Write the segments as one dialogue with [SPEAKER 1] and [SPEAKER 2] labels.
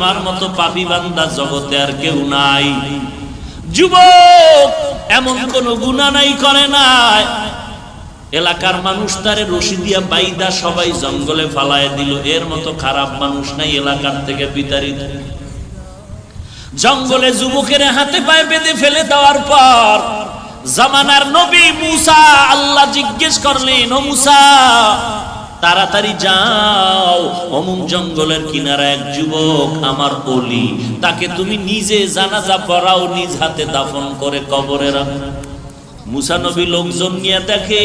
[SPEAKER 1] আমার মতো পাপী বান্দা জগতে আর কেউ নাই। যুবক এমন কোন গুনাহ নাই করে নাই, এলাকার মানুষ তারে রশি দিয়া বাইদা সবাই জঙ্গলে ফালায় দিল, এর মতো খারাপ মানুষ নাই এলাকার থেকে বিতাড়িত। জঙ্গলে যুবকের হাতে পায়ে বেঁধে ফেলে দেওয়ার পর জামানার নবী মুসা আল্লাহ জিজ্ঞেস করলেন, ও মুসা তাড়াতাড়ি যাও, অমুক জঙ্গলের কিনারা এক যুবক আমার ওলি, তাকে তুমি নিজে জানাজা পড়াও, নিজ হাতে দাফন করে কবরে রাখো। মুসা নবী লোকজন নিয়ে দেখে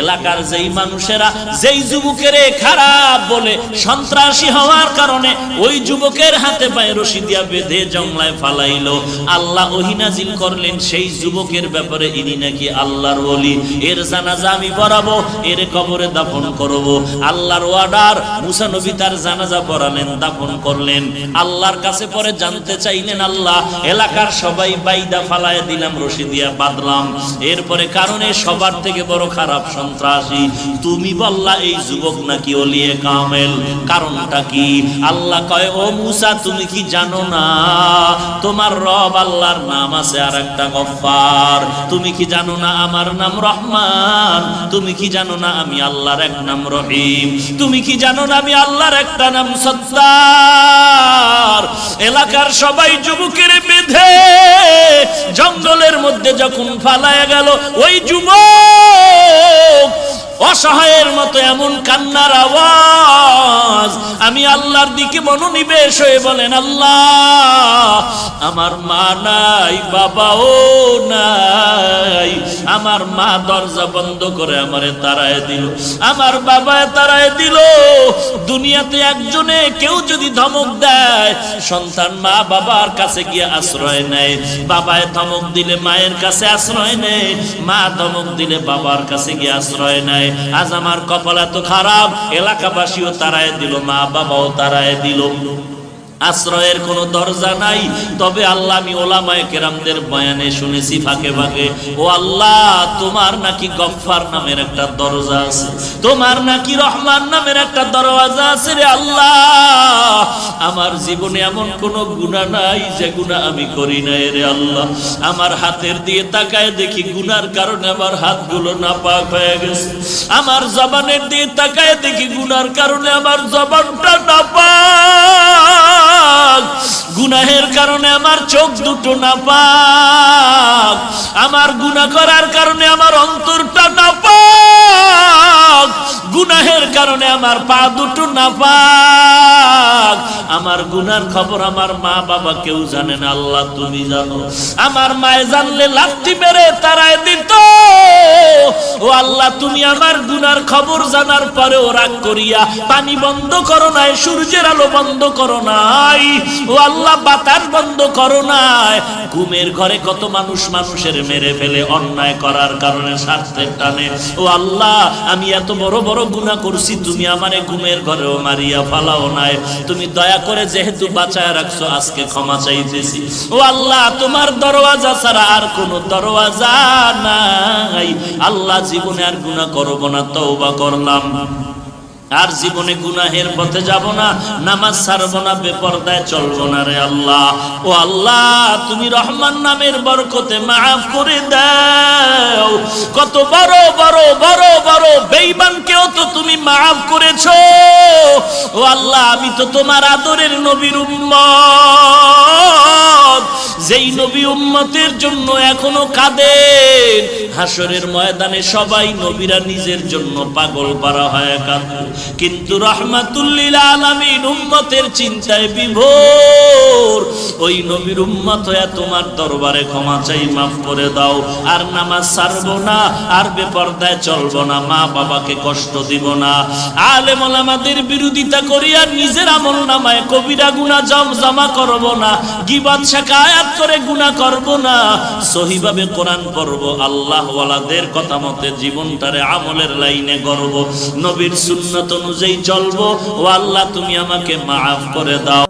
[SPEAKER 1] এলাকার যেই মানুষেরা যেই যুবকের খারাপ বলে সন্ত্রাসী হওয়ার কারণে ওই যুবকের হাতে পায়ে রশি দিয়া বেঁধে জংলায় ফালাইলো, আল্লাহ ওহী নাজিল করলেন সেই যুবকের ব্যাপারে, ইনি নাকি আল্লাহর ওলি, এর জানাজা আমি পড়াবো, এর কবরে দাফন করব। আল্লাহর অর্ডার, মুসা নবী তার জানাজা পড়ালেন, দাফন করলেন। আল্লাহর কাছে পরে জানতে চাইলেন, আল্লাহ এলাকার সবাই বাইদা ফালায় দিলাম, রশি দিয়া বাঁধলাম, এরপরে কারণে সবার থেকে বড় খারাপ সন্ত্রাসী তুমি বললা এই যুবক নাকি ওলিয়ে কামেল, কারণটা কি? আল্লাহ কয়, ও মুসা তুমি কি জানো না তোমার রব আল্লাহর নাম আছে আর একটা গফফার? তুমি কি জানো না আমার নাম রহমান? তুমি কি জানো না আমি আল্লাহর এক নাম রহিম? তুমি কি জানো না আমি আল্লাহর একটা নাম সত্তার? এলাকার সবাই যুবকের বেঁধে জঙ্গলের মধ্যে যখন ফালায় গেল, ওই যুবক অসহায়ের মতো এমন কান্নার আওয়াজ, আমি আল্লাহর দিকে মনোনিবেশ হয়ে বলেন, আল্লাহ আমার মা নাই, বাবাও নাই, আমার মা দরজা বন্ধ করে আমারে তাড়ায় দিল, আমার বাবায় তাড়ায় দিল। দুনিয়াতে একজনে কেউ যদি ধমক দেয়, সন্তান মা বাবার কাছে গিয়ে আশ্রয় নেয়, বাবায় ধমক দিলে মায়ের কাছে আশ্রয় নেয়, মা ধমক দিলে বাবার কাছে গিয়ে আশ্রয় নেয়। আজ আমার কপাল এত খারাপ, এলাকাবাসীও তাড়ায় দিল, মা বাবাও তাড়ায় দিল, আশ্রয়ের কোনো দরজা নাই। তবে আল্লাহ আমি ওলামায়ে কেরামদের বয়ানে শুনেছি ফাঁকে ফাঁকে, ও আল্লাহ তোমার নাকি গফফার নামের একটা দরজা আছে, তোমার নাকি রহমান নামের একটা দরওয়াজা আছে রে আল্লাহ। আমার জীবনে এমন কোন গুনাহ নাই যে গুনাহ আমি করি নাই রে আল্লাহ। আমার হাতের দিয়ে তাকায় দেখি গুনার কারণে আমার হাতগুলো নাপাক হয়ে গেছে, আমার জবানের দিয়ে তাকায় দেখি গুনার কারণে আমার জবানটা নাপাক, গুনাহের কারণে আমার চোখ দুটো নাপাক, আমার গুনাহ করার কারণে আমার অন্তরটা নাপাক, গুনাহের কারণে আমার পা দুটো নাপাক। আমার গুনার খবর আমার মা বাবা কেউ জানে না, আল্লাহ তুমি জানো। আমার মায়ে জানলে লাথি মেরে তাড়ায় দিত। ও আল্লাহ তুমি আমার গুনার খবর জানার পরেও রাগ করিয়া পানি বন্ধ করো নাই, সূর্যের আলো বন্ধ করো নাই, ও আল্লাহ বাতাস বন্ধ করো নাই। ঘুমের ঘরে কত মানুষ মানুষের মেরে ফেলে অন্যায় করার কারণে, স্বার্থের টানে। ও আল্লাহ আমি এত বড় বড় গুনাহ করছি, তুমি আমারে ঘুমের ঘরেও মারিয়া ফালাও নাই, তুমি দয়া করে যেহেতু বাঁচায় রাখছো আজকে ক্ষমা চাইতেছি। ও আল্লাহ তোমার দরওয়াজা ছাড়া আর কোনো দরওয়াজা নাই। আল্লাহ জীবনে আর গুনাহ করব না, তওবা করলাম, আর জীবনে গুনাহের পথে যাব না, নামাজ ছাড়বো না, বেপরদায় চলবো না রে আল্লাহ। ও আল্লাহ তুমি রহমান নামের বরকতে মাফ করে দাও। কত বড় বড় বড় বড় বেঈমানকেও তো তুমি মাফ করেছো। ও আল্লাহ আমি তো তোমার আদরের নবীর উম্মত, যেই নবী উম্মতের জন্য এখনো কাঁদেন। হাসরের ময়দানে সবাই নবীরা নিজের জন্য পাগল পারা হয় কাঁদে, কিন্তু রাহমাতুল লিল আলামিন উম্মতের চিন্তায় বিভোর। ওই নবীর উম্মত হয়ে তোমার দরবারে ক্ষমা চাই, মাফ করে দাও। আর নামাজ ছাড়বো না, আর বেপরদায় চলবো না, মা বাবাকে কষ্ট দিব না, আলেম ওলামাদের বিরোধিতা করিয়া নিজের আমল নামায় কবিরা গুনাহ জমা করব না, গীবত শিকায়াত করে গুনাহ করব না, সহিভাবে কোরআন পড়ব, আল্লাহ ওয়ালাদের কথা মতে জীবনটারে আমলের লাইনে গড়ব, নবীর সুন্নাত অনুযায়ী চলবো। ও আল্লাহ তুমি আমাকে মাফ করে দাও।